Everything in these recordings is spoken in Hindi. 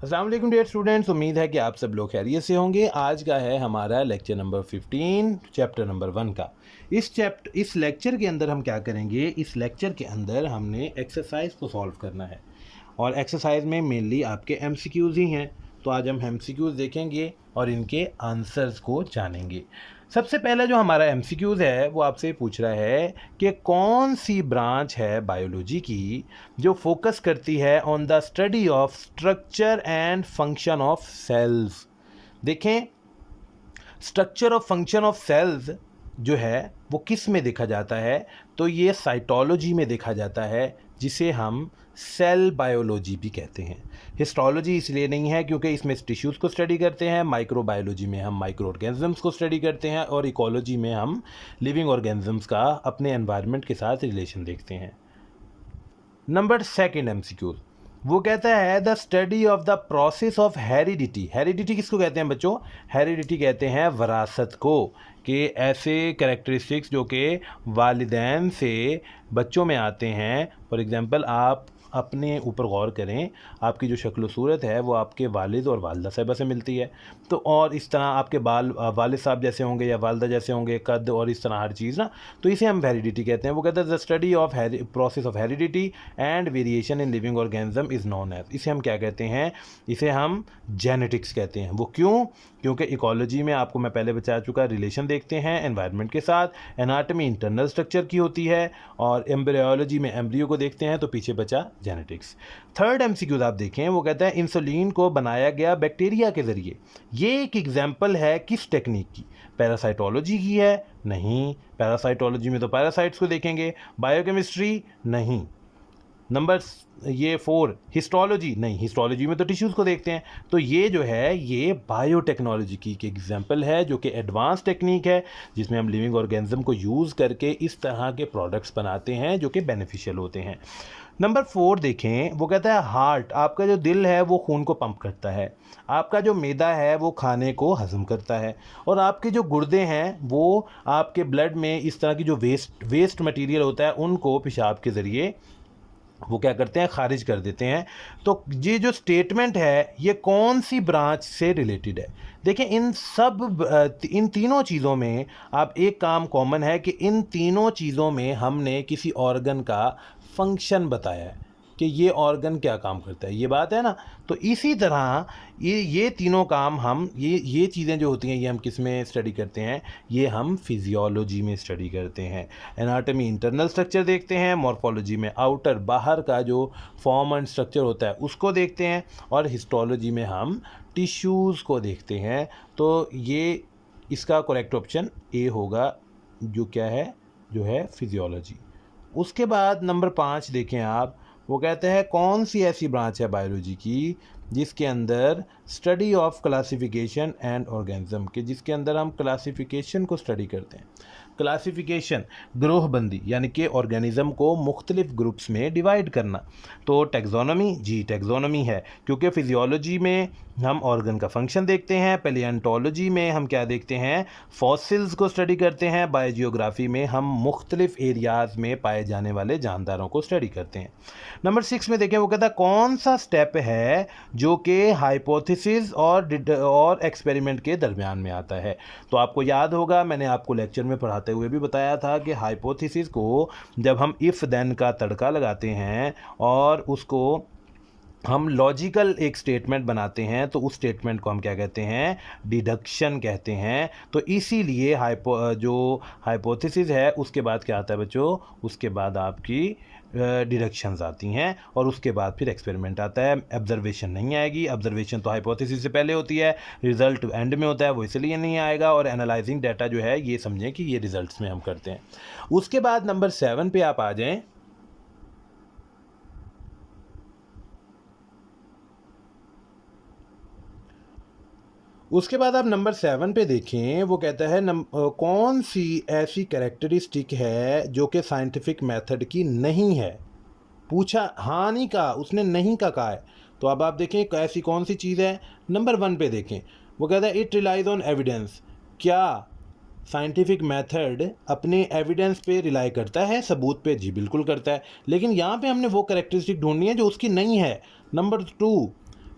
अस्सलाम वालेकुम डियर स्टूडेंट्स, उम्मीद है कि आप सब लोग खैरियत से होंगे। आज का है हमारा लेक्चर नंबर 15 चैप्टर नंबर 1 का। इस लेक्चर के अंदर हम क्या करेंगे, इस लेक्चर के अंदर हमने एक्सरसाइज को सॉल्व करना है और एक्सरसाइज में मेनली आपके एमसीक्यूज़ ही हैं। तो आज हम एमसीक्यूज़ देखेंगे और इनके आंसर्स को जानेंगे। सबसे पहला जो हमारा एमसीक्यूज़ है वो आपसे पूछ रहा है कि कौन सी ब्रांच है बायोलॉजी की जो फोकस करती है on the study of structure and function of cells. देखें, structure of function of cells जो है वो किस में देखा जाता है, तो ये साइटोलॉजी में देखा जाता है, जिसे हम सेल बायोलॉजी भी कहते हैं। हिस्टोलॉजी इसलिए नहीं है क्योंकि इसमें टिश्यूज़ को स्टडी करते हैं, माइक्रोबायोलॉजी में हम माइक्रो ऑर्गेनिजम्स को स्टडी करते हैं और इकोलॉजी में हम लिविंग ऑर्गेनिजम्स का अपने एनवायरनमेंट के साथ रिलेशन देखते हैं। नंबर सेकंड एमसीक्यू वो कहता है the study of the process of heredity. Heredity किसको कहते हैं बच्चों? हेरिडिटी कहते हैं वरासत को, कि ऐसे कैरेक्टरिस्टिक्स जो कि वालिदैन से बच्चों में आते हैं। फॉर एग्जांपल आप अपने ऊपर गौर करें, आपकी जो शक्ल सूरत है वो आपके वालिद और वालदा साहिबा से मिलती है, तो और इस तरह आपके वालिद साहब जैसे होंगे या वालदा जैसे होंगे, कद और इस तरह हर चीज़ ना, तो इसे हम हेरिडिटी कहते हैं। वो कहते हैं the study of process of heredity and variation in living organism is known as. इसे हम क्या कहते हैं? इसे हम जेनेटिक्स कहते हैं। वो क्यों? क्योंकि इकोलॉजी में आपको मैं पहले बता चुका, रिलेशन देखते हैं एनवायरनमेंट के साथ, एनाटमी इंटरनल स्ट्रक्चर की होती है, और एम्ब्रियोलॉजी में एम्ब्रियो को देखते हैं, तो पीछे बचा जेनेटिक्स। थर्ड एमसीक्यू आप देखें, वो कहता है इंसुलिन को बनाया गया बैक्टीरिया के ज़रिए। ये एक एग्जाम्पल है किस टेक्निक की? पैरासाइटोलॉजी की है? नहीं, पैरासाइटोलॉजी में तो पैरासाइट्स को देखेंगे। बायोकेमिस्ट्री? नहीं। Number 4 histology? नहीं, हिस्टोलॉजी में तो टिश्यूज़ को देखते हैं। तो ये जो है ये बायोटेक्नोलॉजी की एक एग्जांपल है, जो कि एडवांस टेक्निक है, जिसमें हम लिविंग ऑर्गेनिज्म को यूज़ करके इस तरह के प्रोडक्ट्स बनाते हैं जो कि बेनिफिशियल होते हैं। नंबर 4 देखें, वो कहता है हार्ट। आपका जो दिल है वो खून को पंप करता है, आपका जो मैदा है वो खाने को हजम करता है, और आपके जो गुर्दे हैं वो आपके ब्लड में इस तरह की जो वेस्ट मटेरियल होता है उनको पेशाब के ज़रिए वो क्या करते हैं? खारिज कर देते हैं। तो ये जो स्टेटमेंट है ये कौन सी ब्रांच से रिलेटेड है? देखिए, इन तीनों चीज़ों में आप एक काम कॉमन है कि इन तीनों चीज़ों में हमने किसी ऑर्गन का फंक्शन बताया है कि ये ऑर्गन क्या काम करता है, ये बात है ना। तो इसी तरह ये तीनों काम हम ये चीज़ें जो होती हैं ये हम किस में स्टडी करते हैं? ये हम फिजियोलॉजी में स्टडी करते हैं। एनाटमी इंटरनल स्ट्रक्चर देखते हैं, मॉर्फोलॉजी में आउटर बाहर का जो फॉर्म एंड स्ट्रक्चर होता है उसको देखते हैं, और हिस्टोलॉजी में हम टिश्यूज़ को देखते हैं। तो ये इसका करेक्ट ऑप्शन ए होगा, जो क्या है? जो है फिजियोलॉजी। उसके बाद नंबर 5 देखें आप, वो कहते हैं कौन सी ऐसी ब्रांच है बायोलॉजी की जिसके अंदर study of classification and organism के, जिसके अंदर हम क्लासिफिकेशन को स्टडी करते हैं। क्लासिफिकेशन ग्रोहबंदी, यानी कि ऑर्गेनिज्म को मुख्तलिफ ग्रुप्स में डिवाइड करना। तो टैक्सोनॉमी? जी, टैक्सोनॉमी है, क्योंकि फिजियोलॉजी में हम ऑर्गन का फंक्शन देखते हैं, पैलियोंटोलॉजी में हम क्या देखते हैं? फॉसिल्स को स्टडी करते हैं, बायोजियोग्राफी में हम मुख्तलिफ एरियाज़ में पाए जाने वाले जानदारों को स्टडी करते हैं। नंबर 6 में देखें, वो कहता है कौन सा स्टेप है जो कि हाइपोथेसिस और एक्सपेरिमेंट के दरमियान में आता है। तो आपको याद होगा, मैंने आपको लेक्चर में पढ़ाते हुए भी बताया था कि हाइपोथेसिस को जब हम इफ़ देन का तड़का लगाते हैं और उसको हम लॉजिकल एक स्टेटमेंट बनाते हैं, तो उस स्टेटमेंट को हम क्या कहते हैं? डिडक्शन कहते हैं। तो इसीलिए जो हाइपोथेसिस है उसके बाद क्या आता है बच्चों? उसके बाद आपकी डिडक्शंस आती हैं, और उसके बाद फिर एक्सपेरिमेंट आता है। ऑब्जर्वेशन नहीं आएगी, ऑब्जर्वेशन तो हाइपोथेसिस से पहले होती है, रिजल्ट एंड में होता है, वो इसलिए नहीं आएगा। और एनालाइजिंग डाटा जो है ये समझें कि ये रिजल्ट्स में हम करते हैं। उसके बाद नंबर 7 पे आप आ जाएं। उसके बाद आप नंबर 7 पे देखें, वो कहता है कौन सी ऐसी कैरेक्टरिस्टिक है जो कि साइंटिफिक मेथड की नहीं है? पूछा, हाँ नहीं कहा, उसने नहीं का कहा है। तो अब आप देखें ऐसी कौन सी चीज़ है। नंबर 1 पे देखें, वो कहता है इट रिलाइज ऑन एविडेंस। क्या साइंटिफिक मेथड अपने एविडेंस पे रिलाई करता है, सबूत पे? जी बिल्कुल करता है, लेकिन यहाँ पे हमने वो कैरेक्टरिस्टिक ढूंढनी है जो उसकी नहीं है। नंबर 2,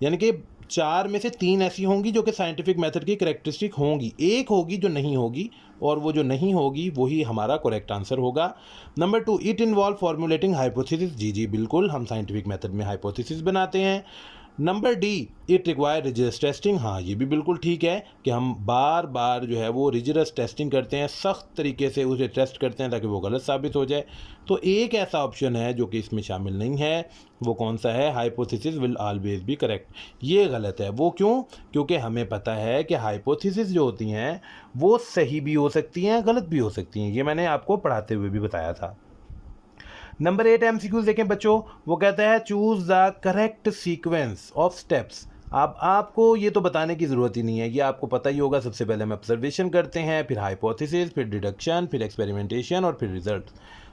यानी कि 4 में से 3 ऐसी होंगी जो कि साइंटिफिक मेथड की करेक्टरिस्टिक होंगी, एक होगी जो नहीं होगी, और वो जो नहीं होगी वही हमारा करेक्ट आंसर होगा। Number 2, it involve formulating hypothesis. जी जी बिल्कुल, हम साइंटिफिक मेथड में हाइपोथेसिस बनाते हैं। Number D, it require rigorous testing. हाँ, ये भी बिल्कुल ठीक है कि हम बार बार जो है वो रिजिडस टेस्टिंग करते हैं, सख्त तरीके से उसे टेस्ट करते हैं ताकि वो गलत साबित हो जाए। तो एक ऐसा ऑप्शन है जो कि इसमें शामिल नहीं है, वो कौन सा है? Hypothesis will always be correct. ये गलत है। वो क्यों? क्योंकि हमें पता है कि हाइपोथेसिस जो होती हैं वो सही भी हो सकती हैं, गलत भी हो सकती हैं। ये मैंने आपको पढ़ाते हुए भी बताया था। नंबर 8 एमसीक्यूज देखें बच्चों, वो कहता है choose the correct sequence of steps. अब आपको ये तो बताने की ज़रूरत ही नहीं है, ये आपको पता ही होगा। सबसे पहले हम ऑब्जर्वेशन करते हैं, फिर हाइपोथेसिस, फिर डिडक्शन, फिर एक्सपेरिमेंटेशन और फिर रिजल्ट।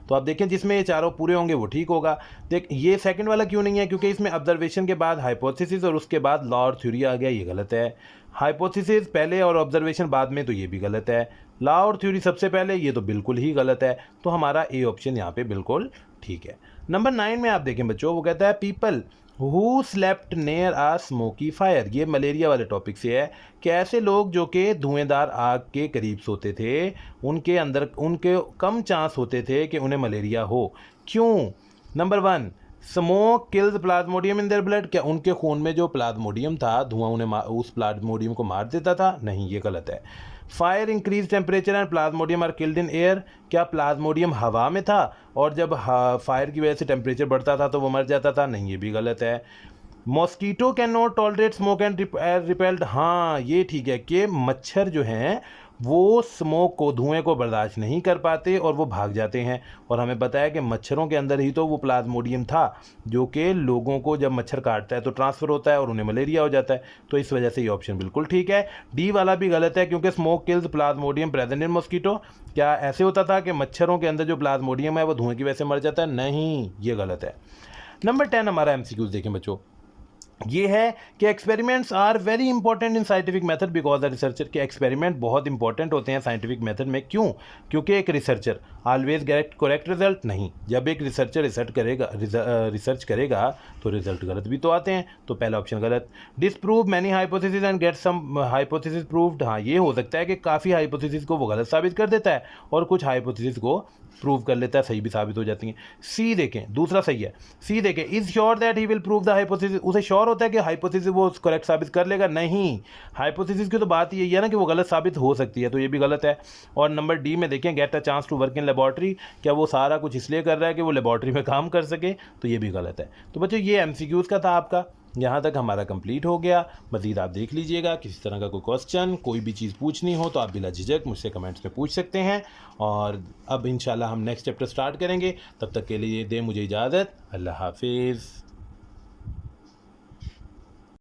तो आप देखें जिसमें ये चारों पूरे होंगे वो ठीक होगा। देख, ये सेकंड वाला क्यों नहीं है? क्योंकि इसमें ऑब्जर्वेशन के बाद हाइपोथेसिस और उसके बाद लॉ और थ्योरी आ गया, ये गलत है। हाइपोथेसिस पहले और ऑब्जर्वेशन बाद में, तो ये भी गलत है। लॉ और थ्योरी सबसे पहले, ये तो बिल्कुल ही गलत है। तो हमारा ए ऑप्शन यहाँ पे बिल्कुल ठीक है। नंबर 9 में आप देखें बच्चों, वो कहता है people who slept near a smoky fire. ये मलेरिया वाले टॉपिक से है कि ऐसे लोग जो कि धुएंदार आग के करीब सोते थे, उनके अंदर उनके कम चांस होते थे कि उन्हें मलेरिया हो। क्यों? Number 1, smoke kills Plasmodium in their blood. क्या उनके खून में जो प्लाज्मोडियम था, धुआं उन्हें उस प्लाज्मोडियम को मार देता था? नहीं, ये गलत है। Fire increase temperature and plasmodium are killed in air. क्या प्लाज्मोडियम हवा में था और जब फायर की वजह से टेम्परेचर बढ़ता था तो वो मर जाता था? नहीं, ये भी गलत है। Mosquito can not tolerate smoke and repelled. हाँ, ये ठीक है कि मच्छर जो हैं वो स्मोक को, धुएं को बर्दाश्त नहीं कर पाते और वो भाग जाते हैं। और हमें पता है कि मच्छरों के अंदर ही तो वो प्लाज्मोडियम था जो कि लोगों को जब मच्छर काटता है तो ट्रांसफ़र होता है और उन्हें मलेरिया हो जाता है। तो इस वजह से ये ऑप्शन बिल्कुल ठीक है। डी वाला भी गलत है क्योंकि smoke kills Plasmodium present in mosquito. क्या ऐसे होता था कि मच्छरों के अंदर जो प्लाज्मोडियम है वो धुएं की वजह से मर जाता है? नहीं, ये गलत है। नंबर 10 हमारा एमसीक्यूज देखें बच्चों, ये है कि experiments are very important in scientific method because the researcher. के एक्सपेरिमेंट बहुत इंपॉर्टेंट होते हैं साइंटिफिक मेथड में। क्यों? क्योंकि एक researcher always get correct result. नहीं, जब एक रिसर्चर रिसर्च करेगा तो रिजल्ट गलत भी तो आते हैं। तो पहला ऑप्शन गलत। Disprove many hypothesis and get some hypothesis proved. हाँ, ये हो सकता है कि काफ़ी हाइपोथेसिस को वो गलत साबित कर देता है और कुछ हाइपोथेसिस को प्रूव कर लेता है, सही भी साबित हो जाती हैं। सी देखें, दूसरा सही है। सी देखें, is sure that he will prove the hypothesis. उसे श्योर होता है कि हाइपोथेसिस वो करेक्ट साबित कर लेगा? नहीं, हाइपोथेसिस की तो बात यही है ना कि वो गलत साबित हो सकती है, तो ये भी गलत है। और नंबर डी में देखें, get a chance to work in laboratory. क्या वो सारा कुछ इसलिए कर रहा है कि वो लेबॉर्ट्री में काम कर सके? तो ये भी गलत है। तो बच्चों, ये एमसीक्यूज का था आपका। यहाँ तक हमारा कंप्लीट हो गया। मज़ीद आप देख लीजिएगा, किसी तरह का कोई क्वेश्चन, कोई भी चीज़ पूछनी हो तो आप बिला झिझक मुझसे कमेंट्स में पूछ सकते हैं। और अब इंशाल्लाह हम नेक्स्ट चैप्टर स्टार्ट करेंगे। तब तक के लिए दें मुझे इजाज़त। अल्लाह हाफिज़।